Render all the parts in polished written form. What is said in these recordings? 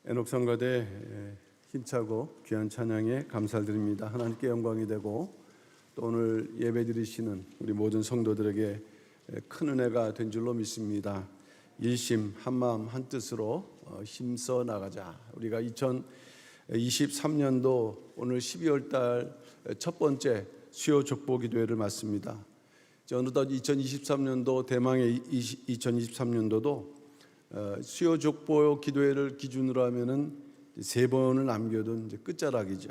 애녹성가대 힘차고 귀한 찬양에 감사드립니다. 하나님께 영광이 되고 또 오늘 예배드리시는 우리 모든 성도들에게 큰 은혜가 된 줄로 믿습니다. 일심 한마음 한뜻으로 힘써 나가자. 우리가 2023년도 오늘 12월 달 첫 번째 수요 족보 기도회를 맞습니다. 어느덧 2023년도 대망의 2023년도도 수요 족보 기도회를 기준으로 하면은 3번을 남겨둔 이제 끝자락이죠.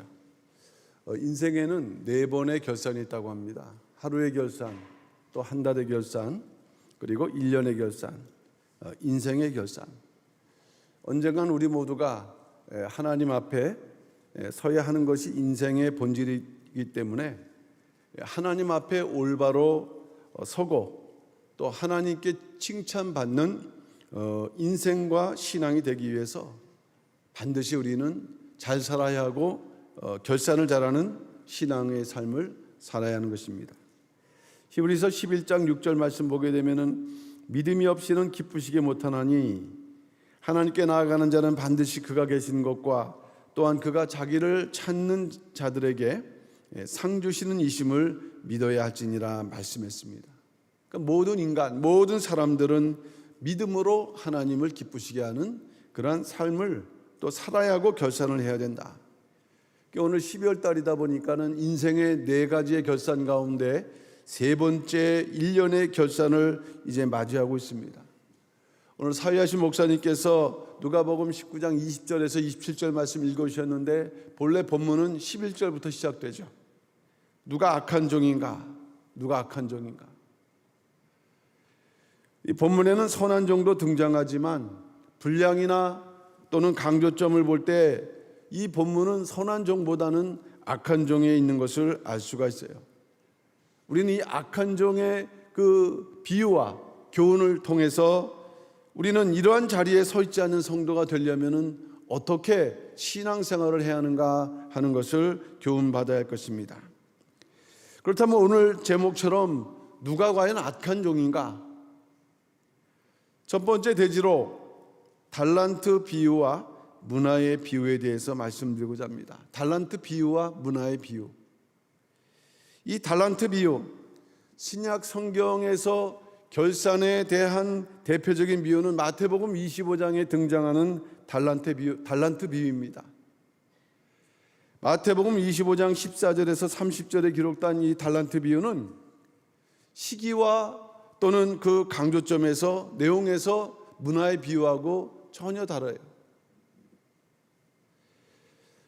인생에는 4번의 결산이 있다고 합니다. 하루의 결산, 또 한 달의 결산, 그리고 1년의 결산, 인생의 결산. 언젠간 우리 모두가 하나님 앞에 서야 하는 것이 인생의 본질이기 때문에 하나님 앞에 올바로 서고 또 하나님께 칭찬받는 인생과 신앙이 되기 위해서 반드시 우리는 잘 살아야 하고 결산을 잘하는 신앙의 삶을 살아야 하는 것입니다. 히브리서 11장 6절 말씀 보게 되면은 믿음이 없이는 기쁘시게 못하나니 하나님께 나아가는 자는 반드시 그가 계신 것과 또한 그가 자기를 찾는 자들에게 상 주시는 이심을 믿어야 할지니라 말씀했습니다. 그러니까 모든 인간, 모든 사람들은 믿음으로 하나님을 기쁘시게 하는 그러한 삶을 또 살아야 하고 결산을 해야 된다. 오늘 12월 달이다 보니까는 인생의 4가지의 결산 가운데 3번째 1년의 결산을 이제 맞이하고 있습니다. 오늘 사회하신 목사님께서 누가복음 19장 20절에서 27절 말씀 읽으셨는데 본래 본문은 11절부터 시작되죠. 누가 악한 종인가? 누가 악한 종인가? 이 본문에는 선한 종도 등장하지만 분량이나 또는 강조점을 볼 때 이 본문은 선한 종보다는 악한 종에 있는 것을 알 수가 있어요. 우리는 이 악한 종의 그 비유와 교훈을 통해서 우리는 이러한 자리에 서 있지 않는 성도가 되려면은 어떻게 신앙생활을 해야 하는가 하는 것을 교훈받아야 할 것입니다. 그렇다면 오늘 제목처럼 누가 과연 악한 종인가? 첫 번째 대지로 달란트 비유와 문화의 비유에 대해서 말씀드리고자 합니다. 달란트 비유와 문화의 비유. 이 달란트 비유, 신약 성경에서 결산에 대한 대표적인 비유는 마태복음 25장에 등장하는 달란트 비유입니다. 마태복음 25장 14절에서 30절에 기록된 이 달란트 비유는 시기와 또는 그 강조점에서 내용에서 문화의 비유하고 전혀 다르요.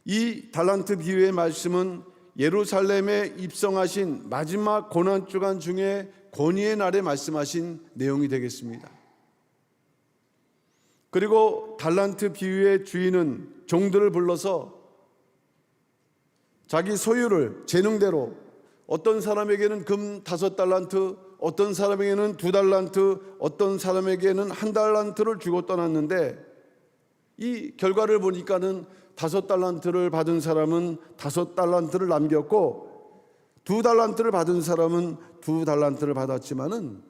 이 달란트 비유의 말씀은 예루살렘에 입성하신 마지막 고난주간 중에 권위의 날에 말씀하신 내용이 되겠습니다. 그리고 달란트 비유의 주인은 종들을 불러서 자기 소유를 재능대로 어떤 사람에게는 금 5달란트, 어떤 사람에게는 2달란트, 어떤 사람에게는 1달란트를 주고 떠났는데 이 결과를 보니까는 5달란트를 받은 사람은 5달란트를 남겼고 2달란트를 받은 사람은 2달란트를 받았지만은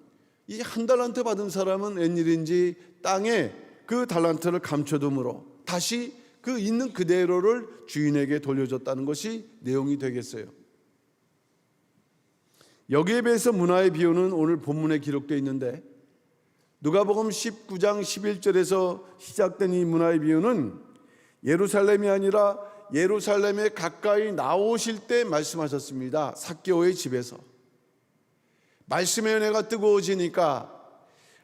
이 1달란트 받은 사람은 웬일인지 땅에 그 달란트를 감춰둠으로 다시 그 있는 그대로를 주인에게 돌려줬다는 것이 내용이 되겠어요. 여기에 비해서 문화의 비유는 오늘 본문에 기록되어 있는데 누가복음 19장 11절에서 시작된 이 문화의 비유는 예루살렘이 아니라 예루살렘에 가까이 나오실 때 말씀하셨습니다. 삭개오의 집에서 말씀의 은혜가 뜨거워지니까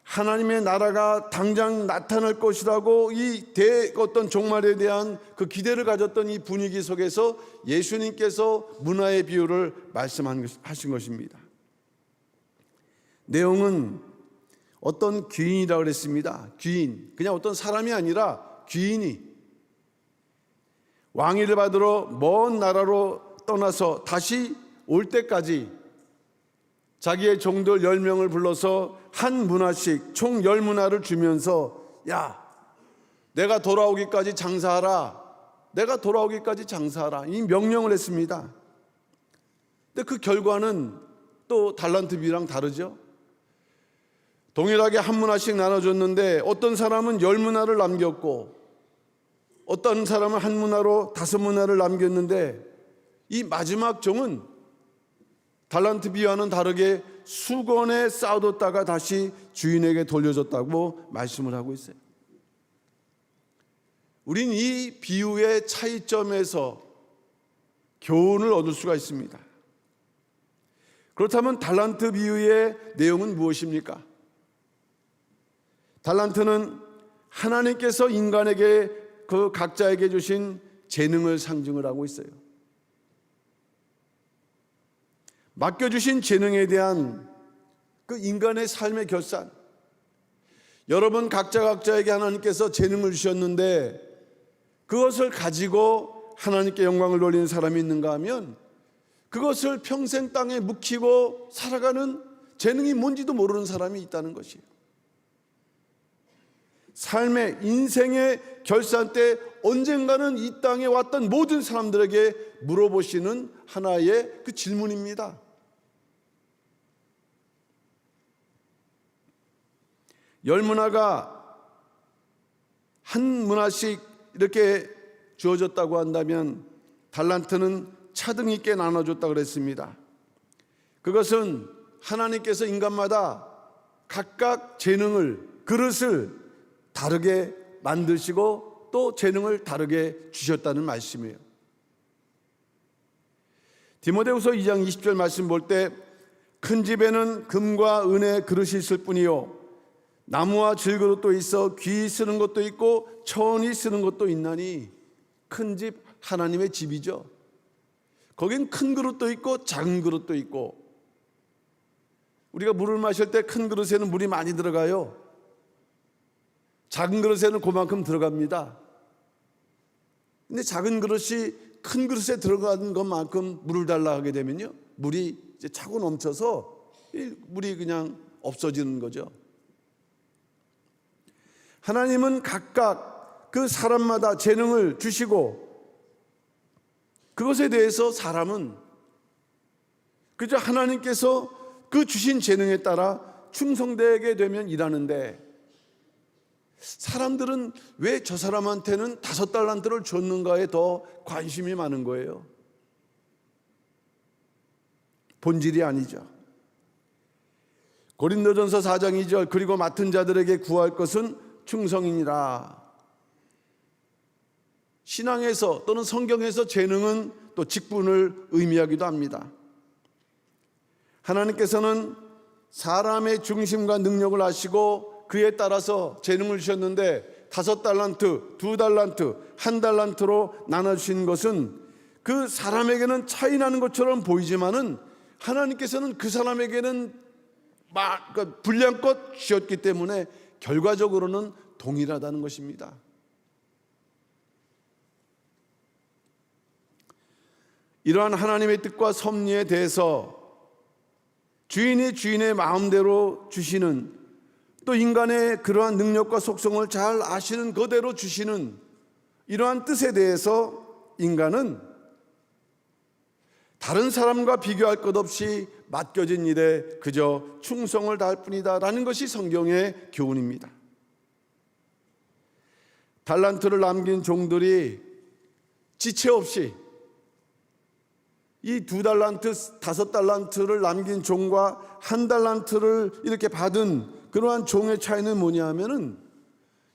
하나님의 나라가 당장 나타날 것이라고 이 어떤 종말에 대한 그 기대를 가졌던 이 분위기 속에서 예수님께서 문화의 비유를 말씀하신 것입니다. 내용은 어떤 귀인이라고 그랬습니다. 귀인, 그냥 어떤 사람이 아니라 귀인이 왕위를 받으러 먼 나라로 떠나서 다시 올 때까지 자기의 종들 10명을 불러서 한 문화씩 총 10문화를 주면서 야, 내가 돌아오기까지 장사하라. 내가 돌아오기까지 장사하라. 이 명령을 했습니다. 근데 그 결과는 또 달란트 비유랑 다르죠. 동일하게 한 문화씩 나눠줬는데 어떤 사람은 10문화를 남겼고 어떤 사람은 한 문화로 5문화를 남겼는데 이 마지막 종은 달란트 비유와는 다르게 수건에 쌓아뒀다가 다시 주인에게 돌려줬다고 말씀을 하고 있어요. 우린 이 비유의 차이점에서 교훈을 얻을 수가 있습니다. 그렇다면 달란트 비유의 내용은 무엇입니까? 달란트는 하나님께서 인간에게 그 각자에게 주신 재능을 상징을 하고 있어요. 맡겨주신 재능에 대한 그 인간의 삶의 결산, 여러분 각자에게 하나님께서 재능을 주셨는데 그것을 가지고 하나님께 영광을 돌리는 사람이 있는가 하면 그것을 평생 땅에 묵히고 살아가는 재능이 뭔지도 모르는 사람이 있다는 것이에요. 삶의 인생의 결산 때 언젠가는 이 땅에 왔던 모든 사람들에게 물어보시는 하나의 그 질문입니다. 열 문화가 한 문화씩 이렇게 주어졌다고 한다면 달란트는 차등 있게 나눠줬다고 그랬습니다. 그것은 하나님께서 인간마다 각각 재능을, 그릇을 다르게 만드시고 또 재능을 다르게 주셨다는 말씀이에요. 디모데후서 2장 20절 말씀 볼 때 큰 집에는 금과 은의 그릇이 있을 뿐이요 나무와 질그릇도 있어 귀 쓰는 것도 있고 천이 쓰는 것도 있나니, 큰 집 하나님의 집이죠. 거긴 큰 그릇도 있고 작은 그릇도 있고, 우리가 물을 마실 때 큰 그릇에는 물이 많이 들어가요. 작은 그릇에는 그만큼 들어갑니다. 근데 작은 그릇이 큰 그릇에 들어가는 것만큼 물을 달라 하게 되면요, 물이 이제 차고 넘쳐서 물이 그냥 없어지는 거죠. 하나님은 각각 그 사람마다 재능을 주시고 그것에 대해서 사람은 그저 하나님께서 그 주신 재능에 따라 충성되게 되면 일하는데, 사람들은 왜 저 사람한테는 5달란트를 줬는가에 더 관심이 많은 거예요. 본질이 아니죠. 고린도전서 4장 2절 그리고 맡은 자들에게 구할 것은 충성이니라. 신앙에서 또는 성경에서 재능은 또 직분을 의미하기도 합니다. 하나님께서는 사람의 중심과 능력을 아시고 그에 따라서 재능을 주셨는데 5달란트, 2달란트, 1달란트로 나눠주신 것은 그 사람에게는 차이 나는 것처럼 보이지만은 하나님께서는 그 사람에게는 분량껏 주셨기 때문에 결과적으로는 동일하다는 것입니다. 이러한 하나님의 뜻과 섭리에 대해서 주인이 주인의 마음대로 주시는, 또 인간의 그러한 능력과 속성을 잘 아시는 그대로 주시는 이러한 뜻에 대해서 인간은 다른 사람과 비교할 것 없이 맡겨진 일에 그저 충성을 다할 뿐이다 라는 것이 성경의 교훈입니다. 달란트를 남긴 종들이 지체 없이 이 2달란트, 5달란트를 남긴 종과 1달란트를 이렇게 받은 그러한 종의 차이는 뭐냐 하면은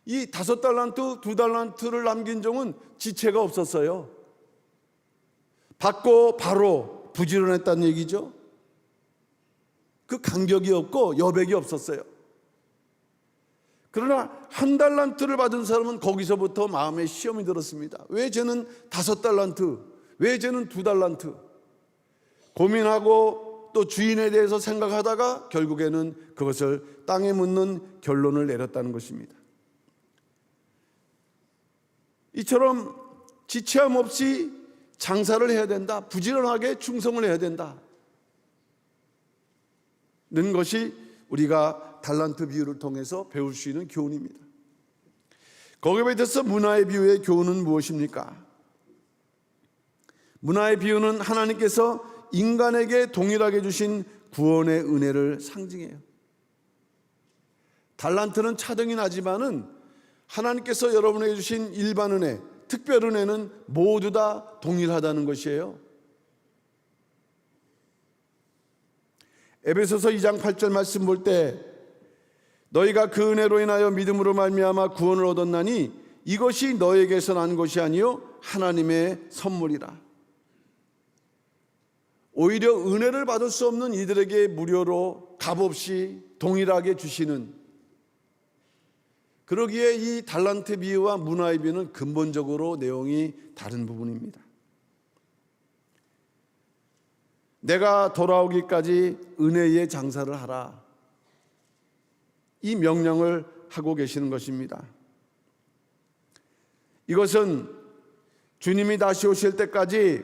이 5달란트, 2달란트를 남긴 종은 지체가 없었어요. 받고 바로 부지런했다는 얘기죠. 그 간격이 없고 여백이 없었어요. 그러나 1달란트를 받은 사람은 거기서부터 마음에 시험이 들었습니다. 왜 쟤는 5달란트, 왜 쟤는 2달란트? 고민하고 또 주인에 대해서 생각하다가 결국에는 그것을 땅에 묻는 결론을 내렸다는 것입니다. 이처럼 지체함 없이 장사를 해야 된다, 부지런하게 충성을 해야 된다 는 것이 우리가 달란트 비유를 통해서 배울 수 있는 교훈입니다. 거기에 대해서 문화의 비유의 교훈은 무엇입니까? 문화의 비유는 하나님께서 인간에게 동일하게 주신 구원의 은혜를 상징해요. 달란트는 차등이 나지만은 하나님께서 여러분에게 주신 일반 은혜, 특별 은혜는 모두 다 동일하다는 것이에요. 에베소서 2장 8절 말씀 볼 때 너희가 그 은혜로 인하여 믿음으로 말미암아 구원을 얻었나니 이것이 너에게서 난 것이 아니요 하나님의 선물이라. 오히려 은혜를 받을 수 없는 이들에게 무료로 값없이 동일하게 주시는, 그러기에 이 달란트 비유와 문화의 비유는 근본적으로 내용이 다른 부분입니다. 내가 돌아오기까지 은혜의 장사를 하라, 이 명령을 하고 계시는 것입니다. 이것은 주님이 다시 오실 때까지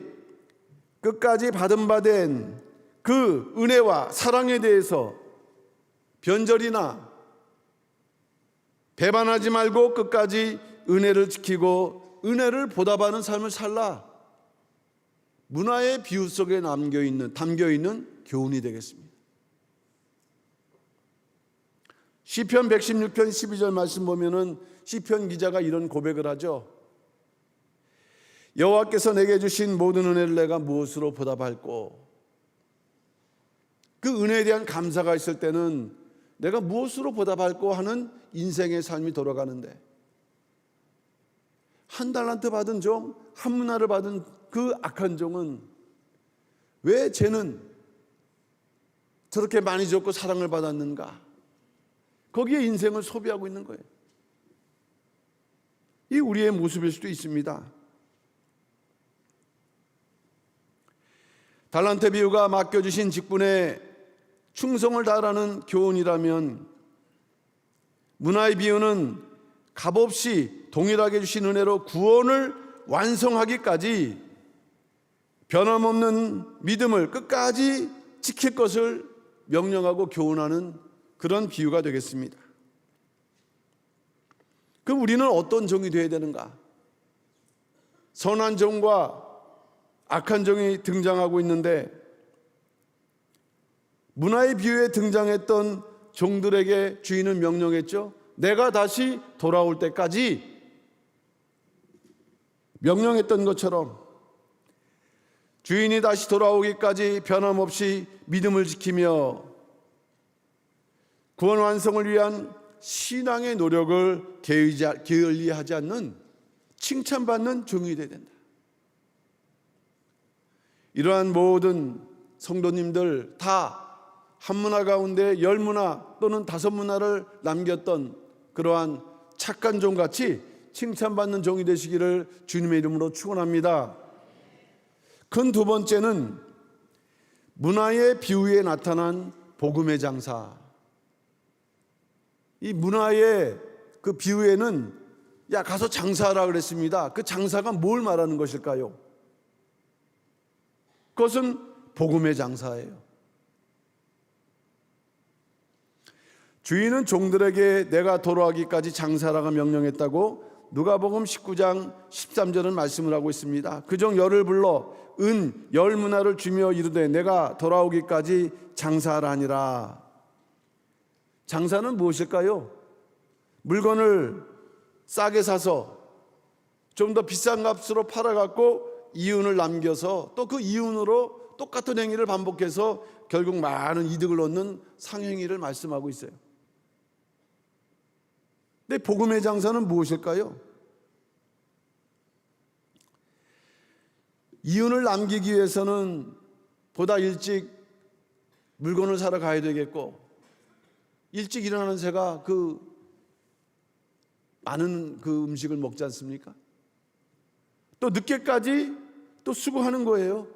끝까지 받은 바 된 그 은혜와 사랑에 대해서 변절이나 배반하지 말고 끝까지 은혜를 지키고 은혜를 보답하는 삶을 살라, 문화의 비유 속에 담겨있는 교훈이 되겠습니다. 시편 116편 12절 말씀 보면은 시편 기자가 이런 고백을 하죠. 여호와께서 내게 주신 모든 은혜를 내가 무엇으로 보답할꼬. 그 은혜에 대한 감사가 있을 때는 내가 무엇으로 보답할꼬 하는 인생의 삶이 돌아가는데, 한 달란트 받은 종, 한 문화를 받은 그 악한 종은 왜 쟤는 저렇게 많이 줬고 사랑을 받았는가? 거기에 인생을 소비하고 있는 거예요. 이 우리의 모습일 수도 있습니다. 달란트 비유가 맡겨주신 직분에 충성을 다하라는 교훈이라면, 문화의 비유는 값없이 동일하게 주신 은혜로 구원을 완성하기까지 변함없는 믿음을 끝까지 지킬 것을 명령하고 교훈하는 그런 비유가 되겠습니다. 그럼 우리는 어떤 종이 되어야 되는가? 선한 종과 악한 종이 등장하고 있는데, 문화의 비유에 등장했던 종들에게 주인은 명령했죠. 내가 다시 돌아올 때까지 명령했던 것처럼 주인이 다시 돌아오기까지 변함없이 믿음을 지키며 구원 완성을 위한 신앙의 노력을 게을리하지 않는 칭찬받는 종이 되어야 된다. 이러한 모든 성도님들 다 한 문화 가운데 10문화 또는 5문화를 남겼던 그러한 착한 종같이 칭찬받는 종이 되시기를 주님의 이름으로 축원합니다. 큰 두 번째는 문화의 비유에 나타난 복음의 장사. 이 문화의 그 비유에는 야 가서 장사하라 그랬습니다. 그 장사가 뭘 말하는 것일까요? 그것은 복음의 장사예요. 주인은 종들에게 내가 돌아가기까지 장사하라고 명령했다고 누가복음 19장 13절은 말씀을 하고 있습니다. 그 종 열을 불러 은 10문화를 주며 이르되 내가 돌아오기까지 장사하라 하니라. 장사는 무엇일까요? 물건을 싸게 사서 좀 더 비싼 값으로 팔아갖고 이윤을 남겨서 또 그 이윤으로 똑같은 행위를 반복해서 결국 많은 이득을 얻는 상행위를 말씀하고 있어요. 근데 복음의 장사는 무엇일까요? 이윤을 남기기 위해서는 보다 일찍 물건을 사러 가야 되겠고, 일찍 일어나는 새가 그 많은 그 음식을 먹지 않습니까? 또 늦게까지 또 수고하는 거예요.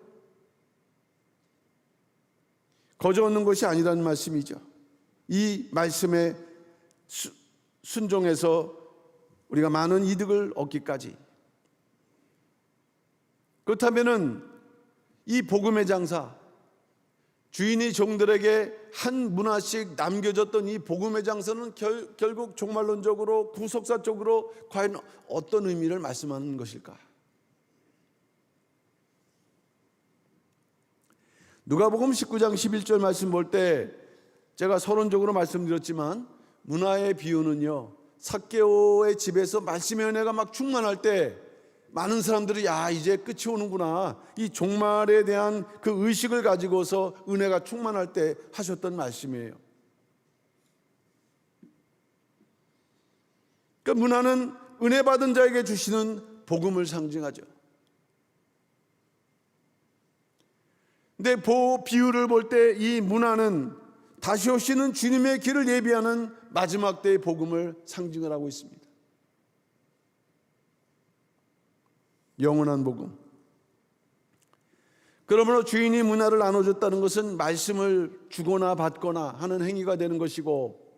거저 얻는 것이 아니라는 말씀이죠. 이 말씀에 순종해서 우리가 많은 이득을 얻기까지. 그렇다면은 이 복음의 장사, 주인이 종들에게 한 문화씩 남겨줬던 이 복음의 장사는 결국 종말론적으로 구속사적으로 과연 어떤 의미를 말씀하는 것일까? 누가복음 19장 11절 말씀 볼 때 제가 서론적으로 말씀드렸지만 문화의 비유는요, 삭개오의 집에서 말씀의 은혜가 막 충만할 때 많은 사람들이 이제 끝이 오는구나, 이 종말에 대한 그 의식을 가지고서 은혜가 충만할 때 하셨던 말씀이에요. 그러니까 문화는 은혜 받은 자에게 주시는 복음을 상징하죠. 근데 비유를 볼 때 이 문화는 다시 오시는 주님의 길을 예비하는 마지막 때의 복음을 상징을 하고 있습니다. 영원한 복음. 그러므로 주인이 문화를 나눠줬다는 것은 말씀을 주거나 받거나 하는 행위가 되는 것이고,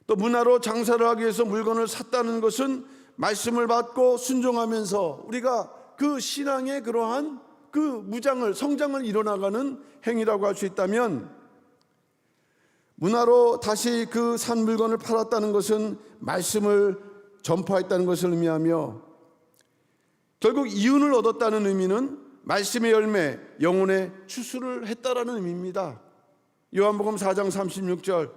또 문화로 장사를 하기 위해서 물건을 샀다는 것은 말씀을 받고 순종하면서 우리가 그 신앙의 그러한 그 무장을, 성장을 이뤄나가는 행위라고 할 수 있다면, 문화로 다시 그 산 물건을 팔았다는 것은 말씀을 전파했다는 것을 의미하며, 결국 이윤을 얻었다는 의미는 말씀의 열매, 영혼의 추수를 했다라는 의미입니다. 요한복음 4장 36절,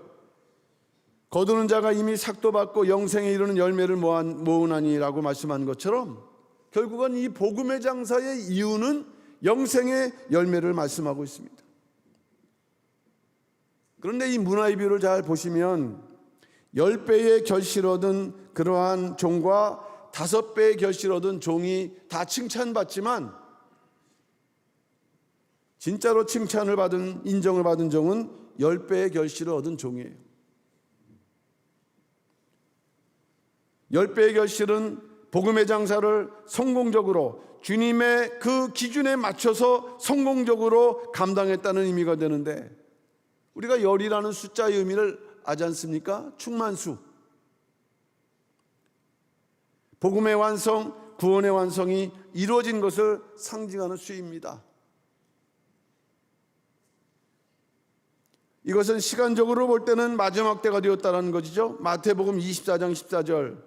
거두는 자가 이미 삭도 받고 영생에 이르는 열매를 모으나니라고 말씀한 것처럼, 결국은 이 복음의 장사의 이유는 영생의 열매를 말씀하고 있습니다. 그런데 이 문화의 비유를 잘 보시면 10배의 결실을 얻은 그러한 종과 5배의 결실을 얻은 종이 다 칭찬받지만, 진짜로 칭찬을 받은, 인정을 받은 종은 10배의 결실을 얻은 종이에요. 10배의 결실은 복음의 장사를 성공적으로 주님의 그 기준에 맞춰서 성공적으로 감당했다는 의미가 되는데, 우리가 열이라는 숫자의 의미를 아지 않습니까? 충만수. 복음의 완성, 구원의 완성이 이루어진 것을 상징하는 수입니다. 이것은 시간적으로 볼 때는 마지막 때가 되었다는 것이죠. 마태복음 24장 14절,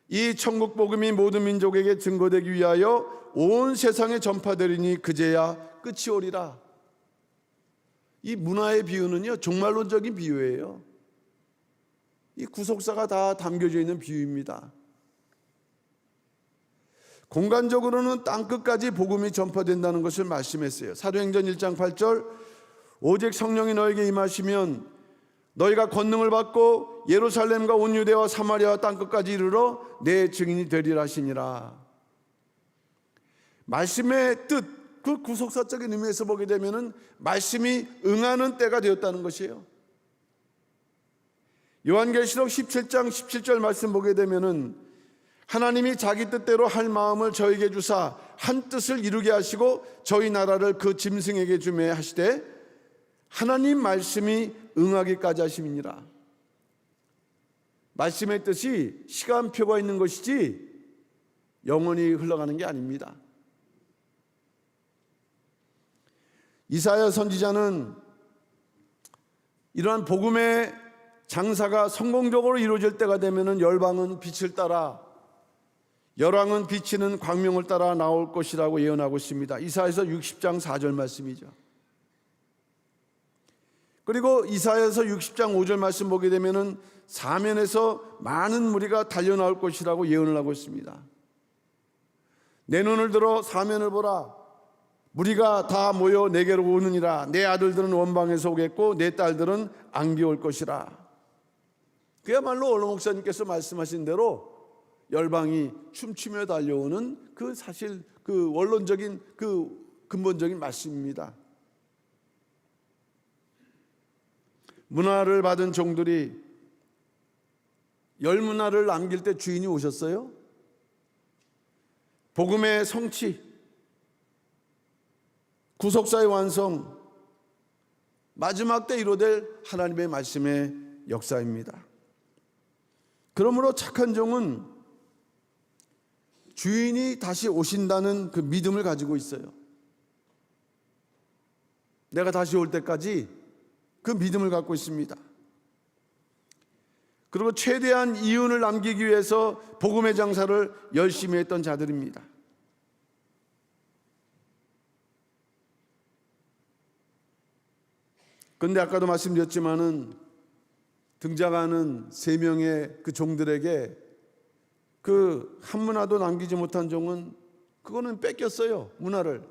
이 천국 복음이 모든 민족에게 증거되기 위하여 온 세상에 전파되리니 그제야 끝이 오리라. 이 문화의 비유는요, 종말론적인 비유예요. 이 구속사가 다 담겨져 있는 비유입니다. 공간적으로는 땅끝까지 복음이 전파된다는 것을 말씀했어요. 사도행전 1장 8절, 오직 성령이 너에게 임하시면 너희가 권능을 받고 예루살렘과 온 유대와 사마리아와 땅끝까지 이르러 내 증인이 되리라 하시니라. 말씀의 뜻, 그 구속사적인 의미에서 보게 되면은 말씀이 응하는 때가 되었다는 것이에요. 요한계시록 17장 17절 말씀 보게 되면은 하나님이 자기 뜻대로 할 마음을 저에게 주사 한 뜻을 이루게 하시고 저희 나라를 그 짐승에게 주매 하시되 하나님 말씀이 응하기까지 하심이니라. 말씀의 뜻이 시간표가 있는 것이지 영원히 흘러가는 게 아닙니다. 이사야 선지자는 이러한 복음의 장사가 성공적으로 이루어질 때가 되면은 열방은 빛을 따라, 열왕은 비치는 광명을 따라 나올 것이라고 예언하고 있습니다. 이사야서 60장 4절 말씀이죠. 그리고 이사야서 60장 5절 말씀 보게 되면은 사면에서 많은 무리가 달려 나올 것이라고 예언을 하고 있습니다. 내 눈을 들어 사면을 보라. 무리가 다 모여 내게로 오느니라. 내 아들들은 원방에서 오겠고 내 딸들은 안기 올 것이라. 그야말로 원로 목사님께서 말씀하신 대로 열방이 춤추며 달려오는 그 사실 그 원론적인 그 근본적인 말씀입니다. 문화를 받은 종들이 열 문화를 남길 때 주인이 오셨어요. 복음의 성취, 구속사의 완성, 마지막 때 이루어질 하나님의 말씀의 역사입니다. 그러므로 착한 종은 주인이 다시 오신다는 그 믿음을 가지고 있어요. 내가 다시 올 때까지 그 믿음을 갖고 있습니다. 그리고 최대한 이윤을 남기기 위해서 복음의 장사를 열심히 했던 자들입니다. 그런데 아까도 말씀드렸지만은 등장하는 3명의 그 종들에게 그 한 문화도 남기지 못한 종은 그거는 뺏겼어요, 문화를.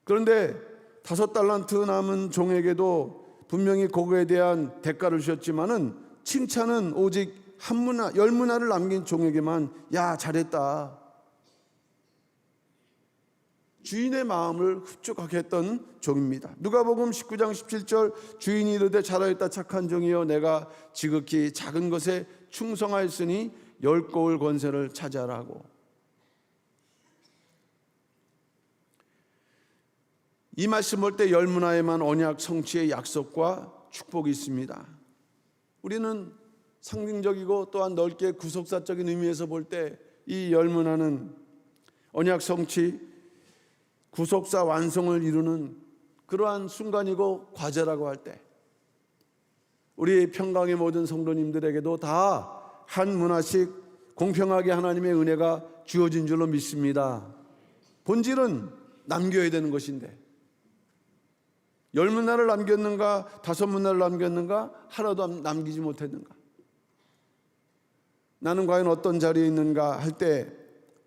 그런데 5달란트 남은 종에게도 분명히 그거에 대한 대가를 주셨지만은 칭찬은 오직 한 문화, 10문화를 남긴 종에게만, 야 잘했다, 주인의 마음을 흡족하게 했던 종입니다. 누가복음 19장 17절, 주인이 이르되 잘하였다 착한 종이여, 내가 지극히 작은 것에 충성하였으니 10고을 권세를 차지하라고. 이 말씀 볼 때 10문화에만 언약 성취의 약속과 축복이 있습니다. 우리는 상징적이고 또한 넓게 구속사적인 의미에서 볼 때 이 10문화는 언약 성취, 구속사 완성을 이루는 그러한 순간이고 과제라고 할 때, 우리 평강의 모든 성도님들에게도 다 한 문화씩 공평하게 하나님의 은혜가 주어진 줄로 믿습니다. 본질은 남겨야 되는 것인데 10문화를 남겼는가, 5문화를 남겼는가, 하나도 남기지 못했는가, 나는 과연 어떤 자리에 있는가 할 때,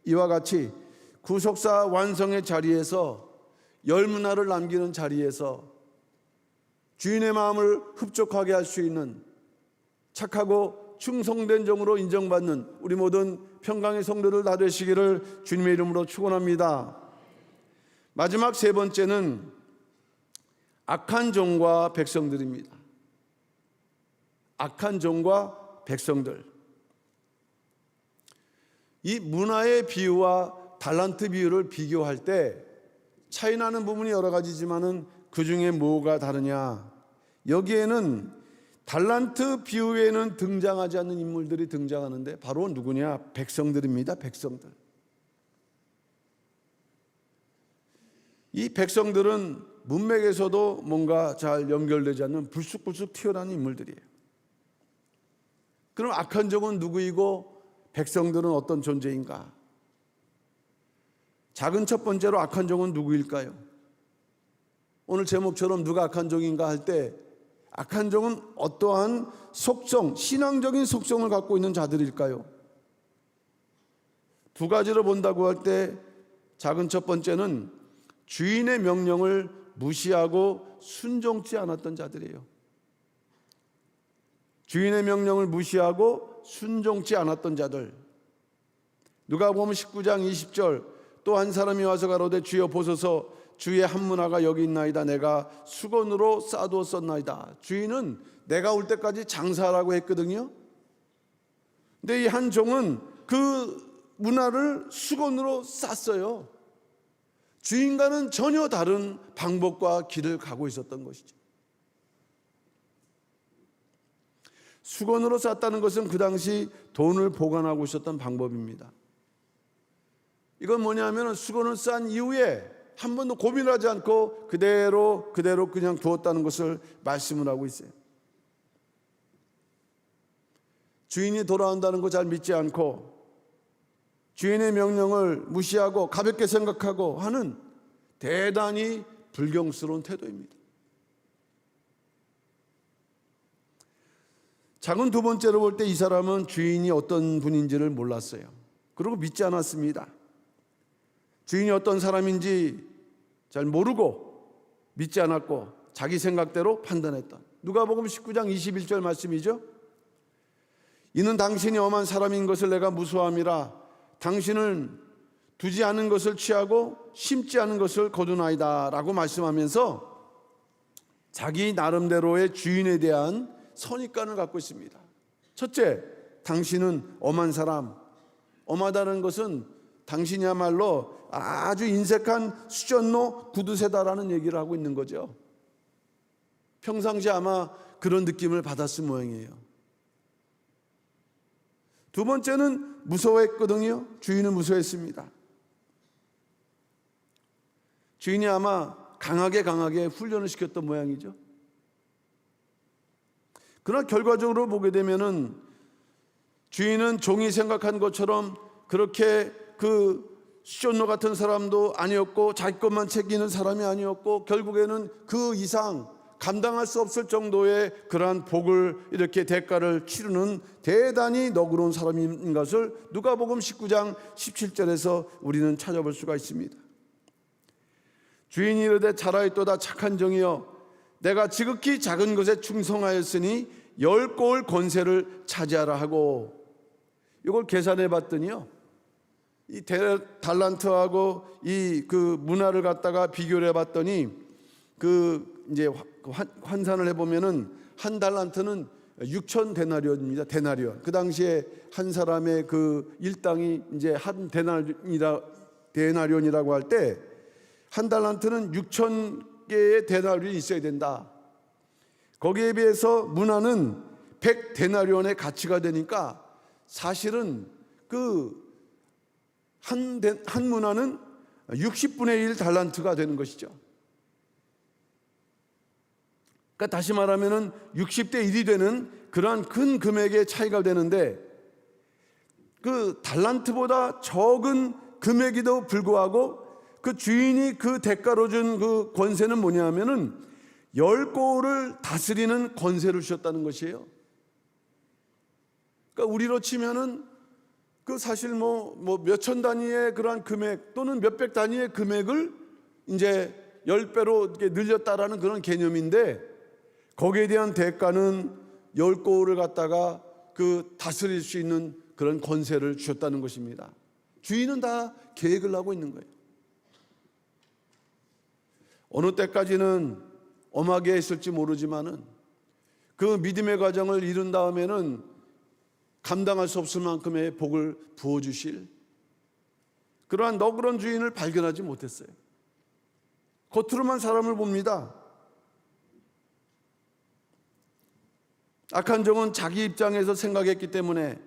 이와 같이 구속사 완성의 자리에서, 10문화를 남기는 자리에서 주인의 마음을 흡족하게 할 수 있는 착하고 충성된 종으로 인정받는 우리 모든 평강의 성도들 다 되시기를 주님의 이름으로 축원합니다. 마지막 세 번째는 악한 종과 백성들입니다. 악한 종과 백성들. 이 문화의 비유와 달란트 비유를 비교할 때 차이 나는 부분이 여러 가지지만은 그 중에 뭐가 다르냐? 여기에는 달란트 비유에는 등장하지 않는 인물들이 등장하는데 바로 누구냐? 백성들입니다. 백성들. 이 백성들은 문맥에서도 뭔가 잘 연결되지 않는 불쑥불쑥 튀어나오는 인물들이에요. 그럼 악한 종은 누구이고 백성들은 어떤 존재인가? 작은 첫 번째로 악한 종은 누구일까요? 오늘 제목처럼 누가 악한 종인가 할 때, 악한 종은 어떠한 속성, 신앙적인 속성을 갖고 있는 자들일까요? 두 가지로 본다고 할 때, 작은 첫 번째는 주인의 명령을 무시하고 순종치 않았던 자들이에요. 주인의 명령을 무시하고 순종치 않았던 자들. 누가복음 19장 20절, 또 한 사람이 와서 가로되 주여 보소서, 주의 한 문화가 여기 있나이다. 내가 수건으로 싸두었었나이다. 주인은 내가 올 때까지 장사하라고 했거든요. 근데 이 한 종은 그 문화를 수건으로 쌌어요. 주인과는 전혀 다른 방법과 길을 가고 있었던 것이죠. 수건으로 쌌다는 것은 그 당시 돈을 보관하고 있었던 방법입니다. 이건 뭐냐면 수건을 싼 이후에 한 번도 고민하지 않고 그대로 그냥 두었다는 것을 말씀을 하고 있어요. 주인이 돌아온다는 거 잘 믿지 않고 주인의 명령을 무시하고 가볍게 생각하고 하는 대단히 불경스러운 태도입니다. 작은 두 번째로 볼 때 이 사람은 주인이 어떤 분인지를 몰랐어요. 그리고 믿지 않았습니다. 주인이 어떤 사람인지 잘 모르고 믿지 않았고 자기 생각대로 판단했던, 누가복음 19장 21절 말씀이죠. 이는 당신이 엄한 사람인 것을 내가 무수함이라, 당신은 두지 않은 것을 취하고 심지 않은 것을 거두나이다 라고 말씀하면서 자기 나름대로의 주인에 대한 선입관을 갖고 있습니다. 첫째, 당신은 엄한 사람. 엄하다는 것은 당신이야말로 아주 인색한 수전노 구두쇠다라는 얘기를 하고 있는 거죠. 평상시 아마 그런 느낌을 받았을 모양이에요. 두 번째는 무서워했거든요. 주인은 무서워했습니다. 주인이 아마 강하게 훈련을 시켰던 모양이죠. 그러나 결과적으로 보게 되면은 주인은 종이 생각한 것처럼 그렇게 그 수전노 같은 사람도 아니었고 자기 것만 챙기는 사람이 아니었고 결국에는 그 이상 감당할 수 없을 정도의 그러한 복을 이렇게 대가를 치르는 대단히 너그러운 사람인 것을 누가복음 19장 17절에서 우리는 찾아볼 수가 있습니다. 주인이 이르되 잘하였도다 착한 종이여 내가 지극히 작은 것에 충성하였으니 10고을 권세를 차지하라 하고, 이걸 계산해 봤더니요, 이 달란트하고 이 그 문화를 갖다가 비교를 해 봤더니 그 이제 환산을 해 보면은 한 달란트는 6천 데나리온입니다. 데나리온. 그 당시에 한 사람의 그 일당이 이제 한 데나리온이라고 할 때 한 달란트는 6천 개의 데나리온이 있어야 된다. 거기에 비해서 문화는 100 데나리온의 가치가 되니까 사실은 그 한 문화는 60분의 1 달란트가 되는 것이죠. 그러니까 다시 말하면은 60대 1이 되는 그러한 큰 금액의 차이가 되는데, 그 달란트보다 적은 금액에도 불구하고 그 주인이 그 대가로 준 그 권세는 뭐냐면은 10고을을 다스리는 권세를 주셨다는 것이에요. 그러니까 우리로 치면은 그 사실 뭐 몇천 단위의 그러한 금액 또는 몇백 단위의 금액을 이제 10배로 이렇게 늘렸다라는 그런 개념인데, 거기에 대한 대가는 10고을을 갖다가 그 다스릴 수 있는 그런 권세를 주셨다는 것입니다. 주인은 다 계획을 하고 있는 거예요. 어느 때까지는 엄하게 했을지 모르지만은 그 믿음의 과정을 이룬 다음에는 감당할 수 없을 만큼의 복을 부어주실 그러한 너그러운 주인을 발견하지 못했어요. 겉으로만 사람을 봅니다. 악한 종은 자기 입장에서 생각했기 때문에,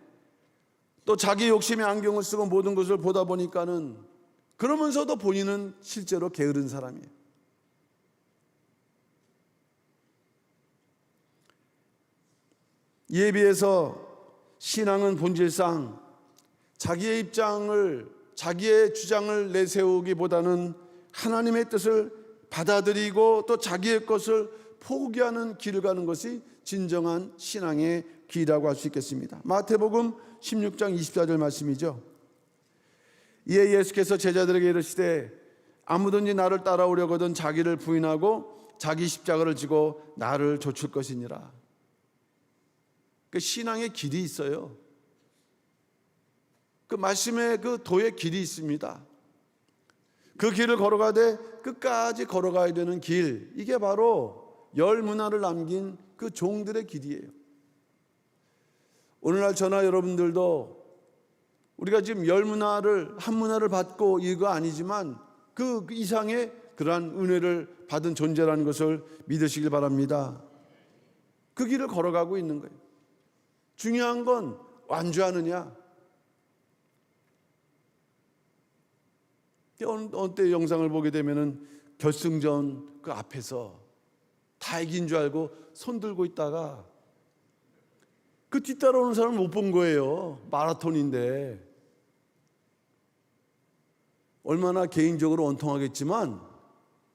또 자기 욕심에 안경을 쓰고 모든 것을 보다 보니까는, 그러면서도 본인은 실제로 게으른 사람이에요. 이에 비해서 신앙은 본질상 자기의 입장을, 자기의 주장을 내세우기보다는 하나님의 뜻을 받아들이고 또 자기의 것을 포기하는 길을 가는 것이 진정한 신앙의 길이라고 할 수 있겠습니다. 마태복음 16장 24절 말씀이죠. 이에 예수께서 제자들에게 이르시되 아무든지 나를 따라오려거든 자기를 부인하고 자기 십자가를 지고 나를 좇을 것이니라. 그 신앙의 길이 있어요. 그 말씀의 그 도의 길이 있습니다. 그 길을 걸어가되 끝까지 걸어가야 되는 길, 이게 바로 열 문화를 남긴 그 종들의 길이에요. 오늘날 저나 여러분들도 우리가 지금 열 문화를, 한 문화를 받고 이거 아니지만 그 이상의 그러한 은혜를 받은 존재라는 것을 믿으시길 바랍니다. 그 길을 걸어가고 있는 거예요. 중요한 건 완주하느냐. 어느 때 영상을 보게 되면은 결승전 그 앞에서 다 이긴 줄 알고 손 들고 있다가 그 뒤따라오는 사람을 못 본 거예요. 마라톤인데. 얼마나 개인적으로 원통하겠지만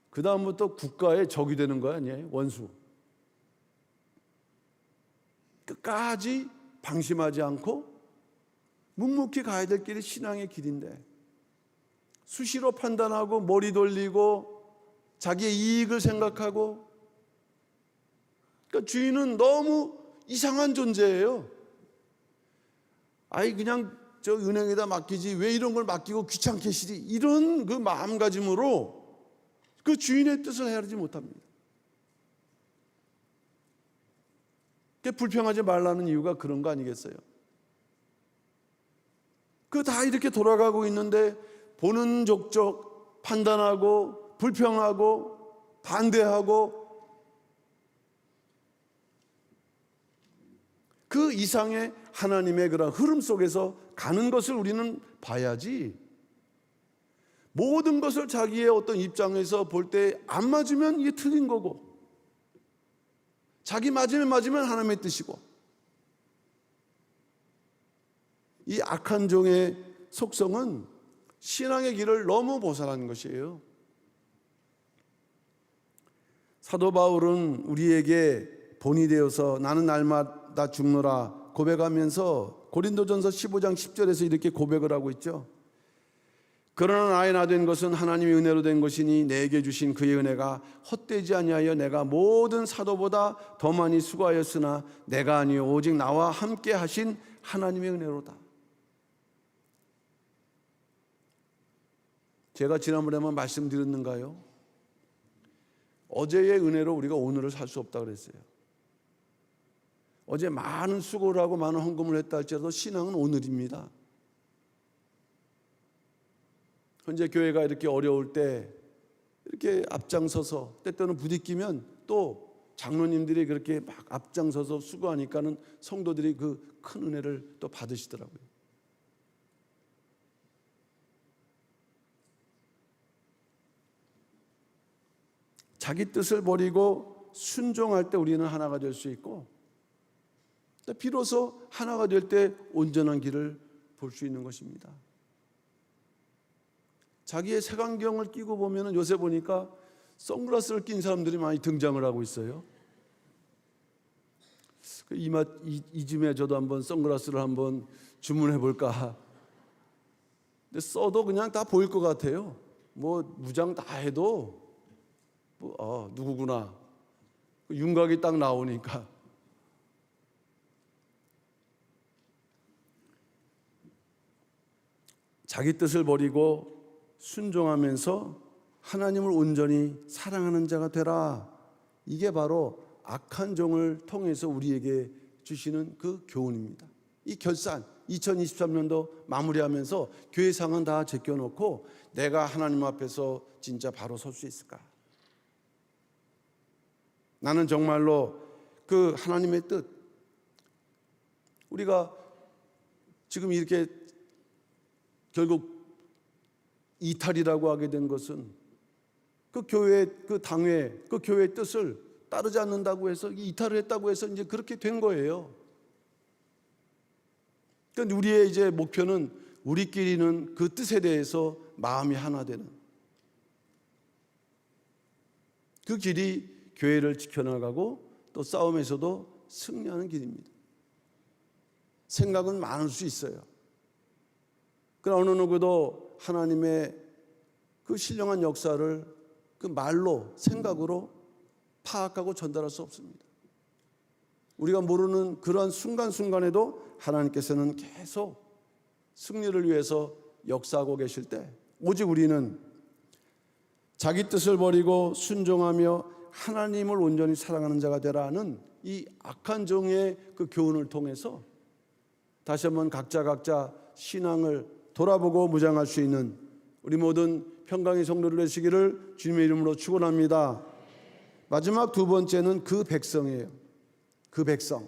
그 다음부터 국가의 적이 되는 거 아니에요? 원수. 끝까지 방심하지 않고 묵묵히 가야 될 길이 신앙의 길인데, 수시로 판단하고 머리 돌리고 자기의 이익을 생각하고, 그러니까 주인은 너무 이상한 존재예요. 아이 그냥 저 은행에다 맡기지 왜 이런 걸 맡기고 귀찮게 시리, 이런 그 마음가짐으로 그 주인의 뜻을 헤아리지 못합니다. 불평하지 말라는 이유가 그런 거 아니겠어요? 그 다 이렇게 돌아가고 있는데 보는 족족 판단하고 불평하고 반대하고 그 이상의 하나님의 그런 흐름 속에서 가는 것을 우리는 봐야지, 모든 것을 자기의 어떤 입장에서 볼 때 안 맞으면 이게 틀린 거고, 자기 맞으면 하나님의 뜻이고, 이 악한 종의 속성은 신앙의 길을 너무 벗어나는 것이에요. 사도 바울은 우리에게 본이 되어서 나는 날마다 죽노라 고백하면서 고린도전서 15장 10절에서 이렇게 고백을 하고 있죠. 그러나 나의 나 된 것은 하나님의 은혜로 된 것이니 내게 주신 그의 은혜가 헛되지 아니하여 내가 모든 사도보다 더 많이 수고하였으나 내가 아니요 오직 나와 함께 하신 하나님의 은혜로다. 제가 지난번에만 말씀드렸는가요? 어제의 은혜로 우리가 오늘을 살 수 없다 그랬어요. 어제 많은 수고를 하고 많은 헌금을 했다 할지라도 신앙은 오늘입니다. 현재 교회가 이렇게 어려울 때 이렇게 앞장서서 때때로는 부딪히면 또 장로님들이 그렇게 막 앞장서서 수고하니까는 성도들이 그 큰 은혜를 또 받으시더라고요. 자기 뜻을 버리고 순종할 때 우리는 하나가 될 수 있고 비로소 하나가 될 때 온전한 길을 볼 수 있는 것입니다. 자기의 색안경을 끼고 보면 요새 보니까 선글라스를 낀 사람들이 많이 등장을 하고 있어요. 이쯤에 저도 한번 선글라스를 한번 주문해 볼까. 근데 써도 그냥 다 보일 것 같아요. 뭐 무장 다 해도 누구구나. 윤곽이 딱 나오니까. 자기 뜻을 버리고 순종하면서 하나님을 온전히 사랑하는 자가 되라. 이게 바로 악한 종을 통해서 우리에게 주시는 그 교훈입니다. 이 결산 2023년도 마무리하면서 교회 상은 다 제껴놓고 내가 하나님 앞에서 진짜 바로 설 수 있을까? 나는 정말로 그 하나님의 뜻, 우리가 지금 이렇게 결국 이탈이라고 하게 된 것은 그 교회, 그 당회, 그 교회의 뜻을 따르지 않는다고 해서 이탈을 했다고 해서 이제 그렇게 된 거예요. 그러니까 우리의 이제 목표는 우리끼리는 그 뜻에 대해서 마음이 하나 되는 그 길이 교회를 지켜나가고 또 싸움에서도 승리하는 길입니다. 생각은 많을 수 있어요. 그러나 어느 누구도 하나님의 그 신령한 역사를 그 말로, 생각으로 파악하고 전달할 수 없습니다. 우리가 모르는 그러한 순간순간에도 하나님께서는 계속 승리를 위해서 역사하고 계실 때 오직 우리는 자기 뜻을 버리고 순종하며 하나님을 온전히 사랑하는 자가 되라는 이 악한 종의 그 교훈을 통해서 다시 한번 각자 신앙을 돌아보고 무장할 수 있는 우리 모든 평강의 성도들 되시기를 주님의 이름으로 축원합니다. 마지막 두 번째는 그 백성이에요. 그 백성.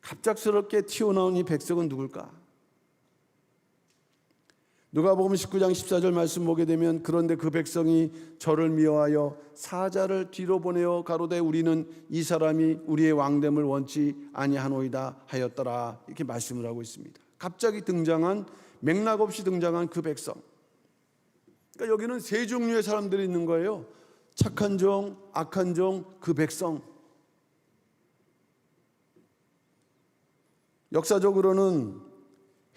갑작스럽게 튀어나온 이 백성은 누굴까? 누가복음 19장 14절 말씀 보게 되면 그런데 그 백성이 저를 미워하여 사자를 뒤로 보내어 가로되 우리는 이 사람이 우리의 왕됨을 원치 아니하노이다 하였더라. 이렇게 말씀을 하고 있습니다. 갑자기 등장한 맥락 없이 등장한 그 백성. 그러니까 여기는 세 종류의 사람들이 있는 거예요. 착한 종, 악한 종, 그 백성. 역사적으로는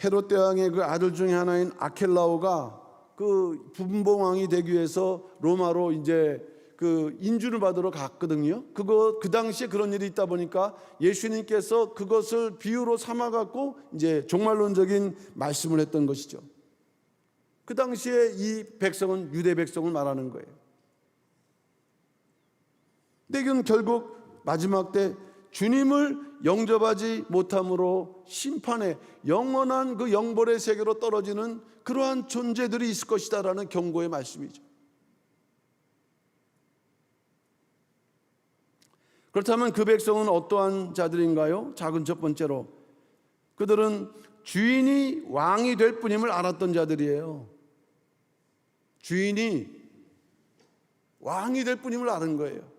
헤롯 대왕의 그 아들 중에 하나인 아켈라오가 그 분봉왕이 되기 위해서 로마로 이제 그 인준을 받으러 갔거든요. 그 당시에 그런 일이 있다 보니까 예수님께서 그것을 비유로 삼아 갖고 이제 종말론적인 말씀을 했던 것이죠. 그 당시에 이 백성은 유대 백성을 말하는 거예요. 근데 이건 결국 마지막 때 주님을 영접하지 못함으로 심판의 영원한 그 영벌의 세계로 떨어지는 그러한 존재들이 있을 것이다라는 경고의 말씀이죠. 그렇다면 그 백성은 어떠한 자들인가요? 작은 첫 번째로 그들은 주인이 왕이 될 뿐임을 알았던 자들이에요. 주인이 왕이 될 뿐임을 아는 거예요.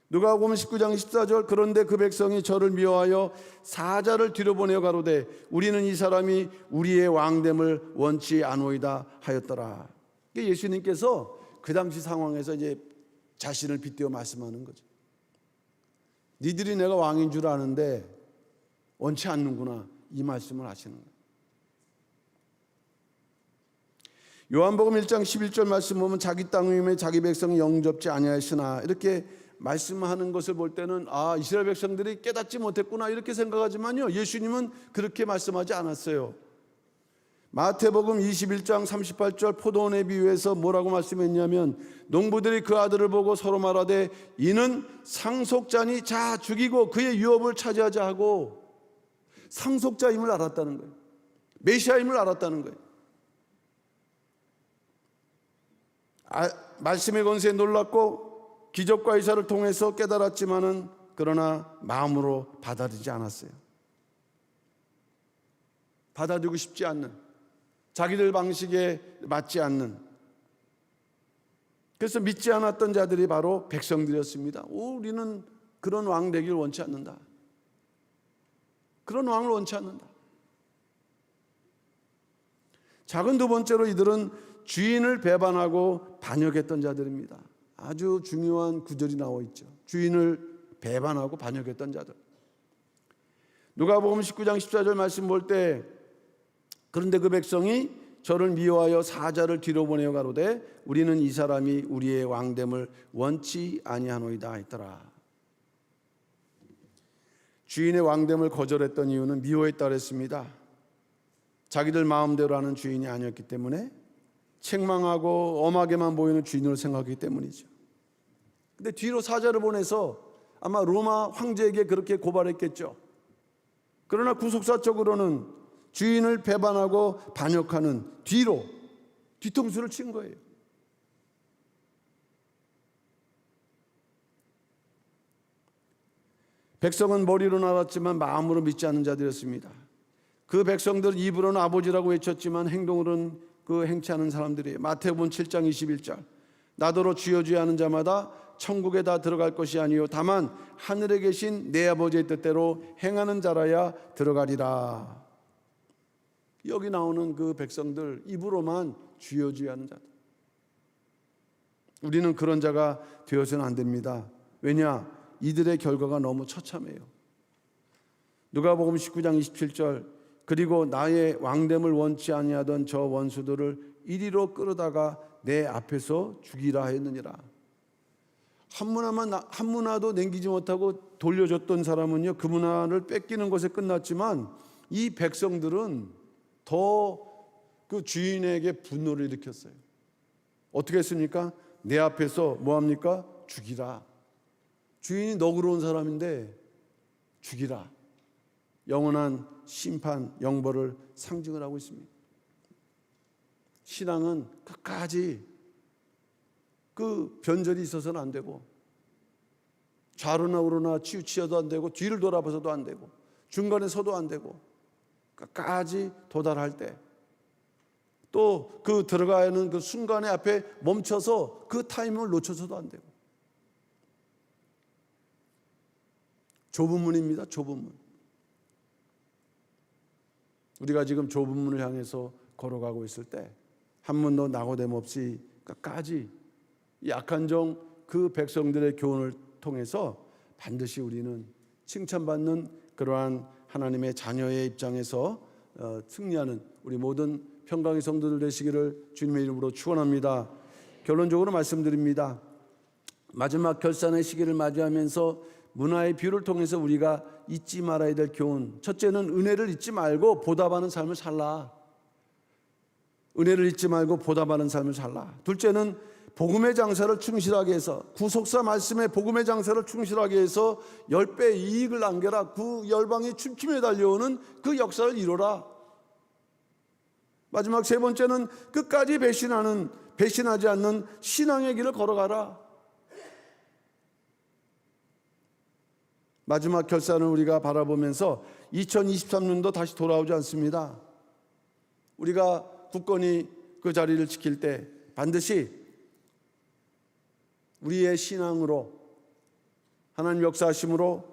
누가복음 19장 14절 그런데 그 백성이 저를 미워하여 사자를 뒤로 보내어 가로되 우리는 이 사람이 우리의 왕됨을 원치 아노이다 하였더라. 예수님께서 그 당시 상황에서 이제 자신을 빗대어 말씀하는 거죠. 니들이 내가 왕인 줄 아는데 원치 않는구나, 이 말씀을 하시는 거예요. 요한복음 1장 11절 말씀 보면 자기 땅 위에 자기 백성 영접지 아니하시나, 이렇게 말씀하는 것을 볼 때는 이스라엘 백성들이 깨닫지 못했구나 이렇게 생각하지만요, 예수님은 그렇게 말씀하지 않았어요. 마태복음 21장 38절 포도원에 비유해서 뭐라고 말씀했냐면, 농부들이 그 아들을 보고 서로 말하되 이는 상속자니 자 죽이고 그의 유업을 차지하자 하고, 상속자임을 알았다는 거예요. 메시아임을 알았다는 거예요. 말씀의 권세에 놀랐고 기적과 이사를 통해서 깨달았지만은 그러나 마음으로 받아들이지 않았어요. 받아들이고 싶지 않는, 자기들 방식에 맞지 않는, 그래서 믿지 않았던 자들이 바로 백성들이었습니다. 우리는 그런 왕 되길 원치 않는다. 그런 왕을 원치 않는다. 작은 두 번째로 이들은 주인을 배반하고 반역했던 자들입니다. 아주 중요한 구절이 나와 있죠. 주인을 배반하고 반역했던 자들. 누가복음 19장 14절 말씀 볼 때, 그런데 그 백성이 저를 미워하여 사자를 뒤로 보내어 가로되 우리는 이 사람이 우리의 왕됨을 원치 아니하노이다 했더라. 주인의 왕됨을 거절했던 이유는 미워에 따랐습니다. 자기들 마음대로 하는 주인이 아니었기 때문에, 책망하고 엄하게만 보이는 주인으로 생각하기 때문이죠. 근데 뒤로 사자를 보내서 아마 로마 황제에게 그렇게 고발했겠죠. 그러나 구속사적으로는 주인을 배반하고 반역하는 뒤통수를 친 거예요. 백성은 머리로 알았지만 마음으로 믿지 않는 자들이었습니다. 그 백성들은 입으로는 아버지라고 외쳤지만 행동으로는 그 행치 않은 사람들이에요. 마태복음 7장 21절 나더러 주여 주여 하는 자마다 천국에 다 들어갈 것이 아니요 다만 하늘에 계신 내 아버지의 뜻대로 행하는 자라야 들어가리라. 여기 나오는 그 백성들, 입으로만 주여 주여 하는 자들. 우리는 그런 자가 되어서는 안 됩니다. 왜냐? 이들의 결과가 너무 처참해요. 누가복음 19장 27절 그리고 나의 왕됨을 원치 아니하던 저 원수들을 이리로 끌어다가 내 앞에서 죽이라 했느니라. 한 문화도 남기지 못하고 돌려줬던 사람은요, 그 문화를 뺏기는 것에 끝났지만 이 백성들은 더 그 주인에게 분노를 일으켰어요. 어떻게 했습니까? 내 앞에서 뭐합니까? 죽이라. 주인이 너그러운 사람인데 죽이라. 영원한 심판, 영벌을 상징을 하고 있습니다. 신앙은 끝까지 그 변절이 있어서는 안 되고, 좌로나 우로나 치우치어도 안 되고, 뒤를 돌아봐서도 안 되고, 중간에 서도 안 되고, 끝까지 도달할 때, 또 그 들어가는 그 순간에 앞에 멈춰서 그 타이밍을 놓쳐서도 안 되고. 좁은 문입니다. 좁은 문. 우리가 지금 좁은 문을 향해서 걸어가고 있을 때 한 문도 낙오됨 없이 끝까지 약한 종 그 백성들의 교훈을 통해서 반드시 우리는 칭찬받는 그러한 하나님의 자녀의 입장에서 승리하는 우리 모든 평강의 성도들 되시기를 주님의 이름으로 축원합니다. 결론적으로 말씀드립니다. 마지막 결산의 시기를 맞이하면서 문화의 비유를 통해서 우리가 잊지 말아야 될 교훈, 첫째는 은혜를 잊지 말고 보답하는 삶을 살라. 은혜를 잊지 말고 보답하는 삶을 살라. 둘째는 복음의 장사를 충실하게 해서, 구속사 말씀의 복음의 장사를 충실하게 해서 10배 이익을 남겨라. 그 열방이 춤추며 달려오는 그 역사를 이루라. 마지막 세 번째는 끝까지 배신하지 않는 신앙의 길을 걸어가라. 마지막 결산을 우리가 바라보면서 2023년도 다시 돌아오지 않습니다. 우리가 굳건히 그 자리를 지킬 때 반드시 우리의 신앙으로, 하나님 역사하심으로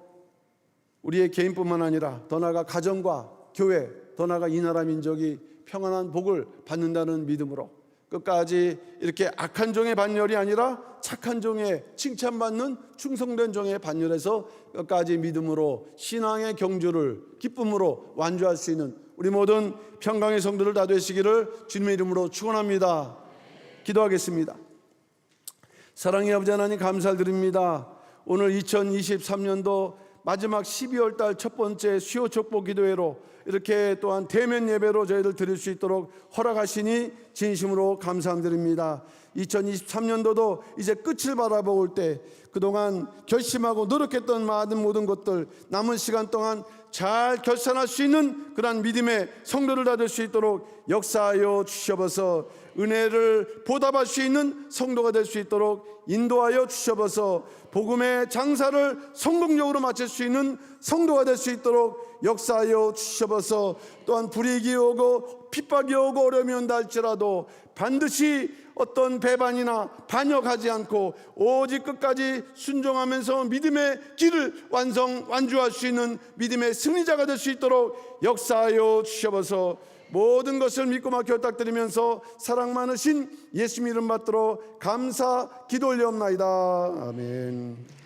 우리의 개인뿐만 아니라 더 나아가 가정과 교회, 더 나아가 이 나라 민족이 평안한 복을 받는다는 믿음으로 끝까지 이렇게 악한 종의 반열이 아니라 착한 종의 칭찬받는 충성된 종의 반열에서 끝까지 믿음으로 신앙의 경주를 기쁨으로 완주할 수 있는 우리 모든 평강의 성도들 다 되시기를 주님의 이름으로 축원합니다. 기도하겠습니다. 사랑의 아버지 하나님 감사드립니다. 오늘 2023년도 마지막 12월 달 첫 번째 수요 족보 기도회로 이렇게 또한 대면 예배로 저희들 드릴 수 있도록 허락하시니 진심으로 감사드립니다. 2023년도도 이제 끝을 바라볼 때 그동안 결심하고 노력했던 많은 모든 것들 남은 시간 동안 잘 결산할 수 있는 그런 믿음의 성도를 다 될 수 있도록 역사하여 주시옵소서. 은혜를 보답할 수 있는 성도가 될 수 있도록 인도하여 주시옵소서. 복음의 장사를 성공적으로 마칠 수 있는 성도가 될 수 있도록 역사하여 주시옵소서. 또한 불이익이 오고 핍박이 오고 어려움이 온다 할지라도 반드시 어떤 배반이나 반역하지 않고 오직 끝까지 순종하면서 믿음의 길을 완주할 수 있는 믿음의 승리자가 될 수 있도록 역사하여 주시옵소서. 모든 것을 믿고 맡겨 탁드리면서 사랑 많으신 예수님 이름 받들어 감사 기도 올려옵나이다. 아멘.